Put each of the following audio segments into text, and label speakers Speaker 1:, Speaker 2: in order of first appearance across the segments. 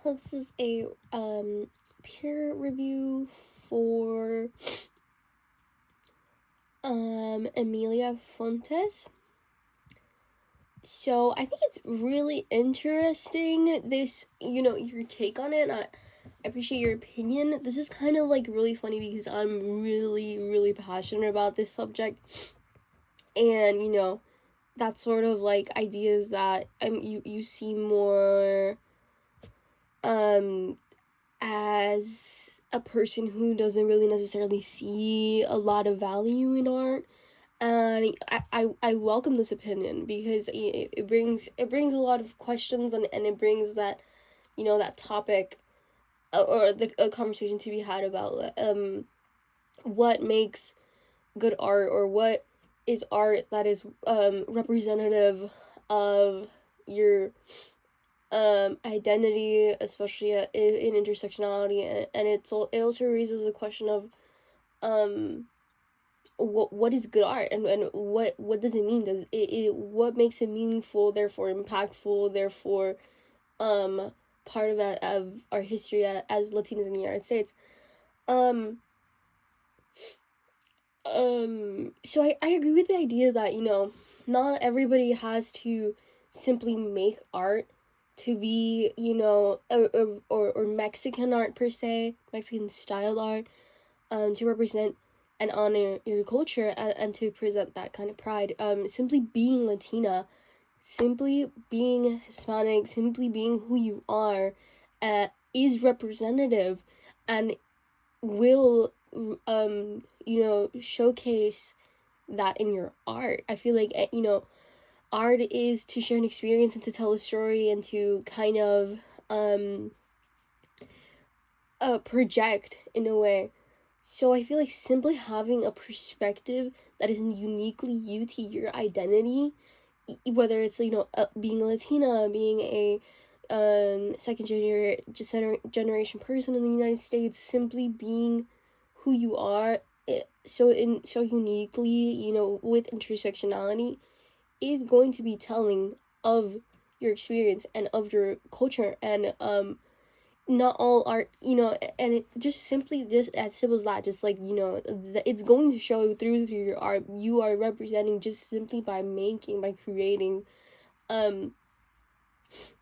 Speaker 1: This is a peer review for Emilia Fontes. So I think it's really interesting, this, your take on it. I appreciate your opinion. This is kind of like really funny because I'm really, really passionate about this subject. And, that sort of like ideas that you see more as a person who doesn't really necessarily see a lot of value in art. And I welcome this opinion because it brings a lot of questions, and it brings that, that topic, or the a conversation to be had about what makes good art, or what is art that is representative of your identity, especially in intersectionality. And it also raises the question of what is good art, and what does it mean? Does it what makes it meaningful, therefore impactful, therefore part of our history as Latinos in the United States. um so I agree with the idea that, not everybody has to simply make art to be, or Mexican art per se, Mexican style art, to represent and honor your culture, and to present that kind of pride. Simply being Latina, simply being Hispanic, simply being who you are, is representative, and will showcase that in your art. I feel like, art is to share an experience and to tell a story and to kind of project in a way. So I feel like simply having a perspective that is uniquely you to your identity, whether it's, being a Latina, being a second generation person in the United States, simply being who you are, so uniquely, with intersectionality, is going to be telling of your experience and of your culture. And not all art, and it just simply, just as simple as that, just like, it's going to show through your art. You are representing just simply by creating, um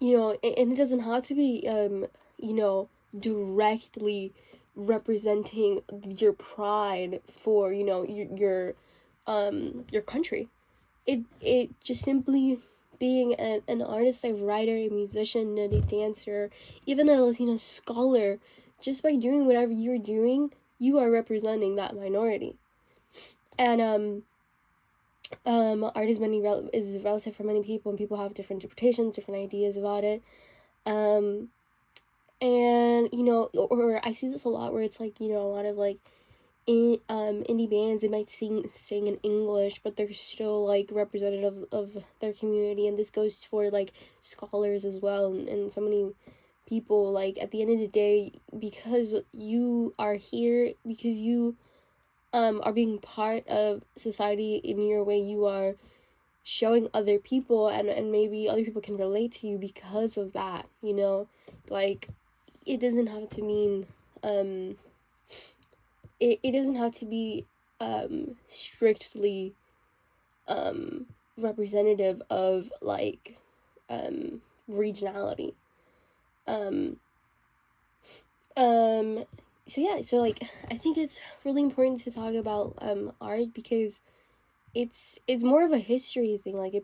Speaker 1: and it doesn't have to be, directly representing your pride for, your country. It just simply being an artist, a writer, a musician, a dancer, even a Latino scholar. Just by doing whatever you're doing, you are representing that minority. And art is relative for many people, and people have different interpretations, different ideas about it. um and, or I see this a lot where it's like, a lot of like indie bands, they might sing in English, but they're still like representative of their community. And this goes for like scholars as well, and so many people. Like, at the end of the day, because you are here, because you are being part of society in your way, you are showing other people, and maybe other people can relate to you because of that, like, it doesn't have to mean, it doesn't have to be strictly representative of like regionality. um um so yeah, so like, I think it's really important to talk about art, because it's more of a history thing. Like,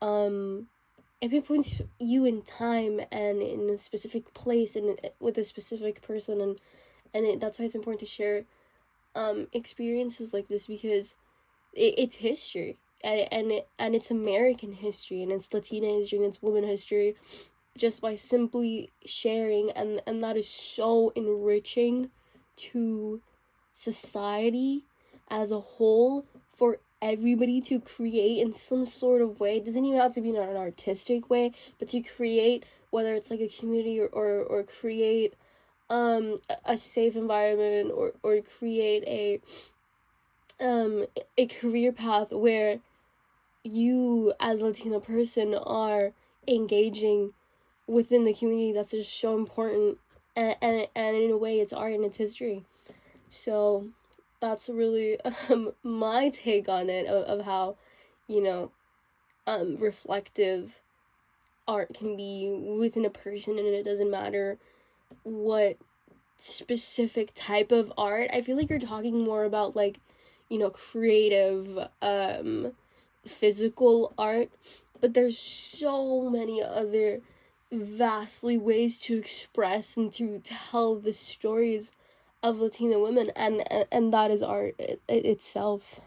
Speaker 1: um it pinpoints you in time and in a specific place, and with a specific person. And that's why it's important to share experiences like this, because it's history, and it's American history, and it's Latina history, and it's women history, just by simply sharing. And that is so enriching to society as a whole, for everybody to create in some sort of way. It doesn't even have to be in an artistic way, but to create, whether it's like a community, or create a safe environment, or create a career path where you, as a Latino person, are engaging within the community that's just so important, and in a way it's art and it's history. So that's really my take on it, of how, you know, reflective art can be within a person, and it doesn't matter what specific type of art. I feel like you're talking more about, like, you know, creative, physical art, but there's so many other vastly ways to express and to tell the stories of Latina women, and that is art itself.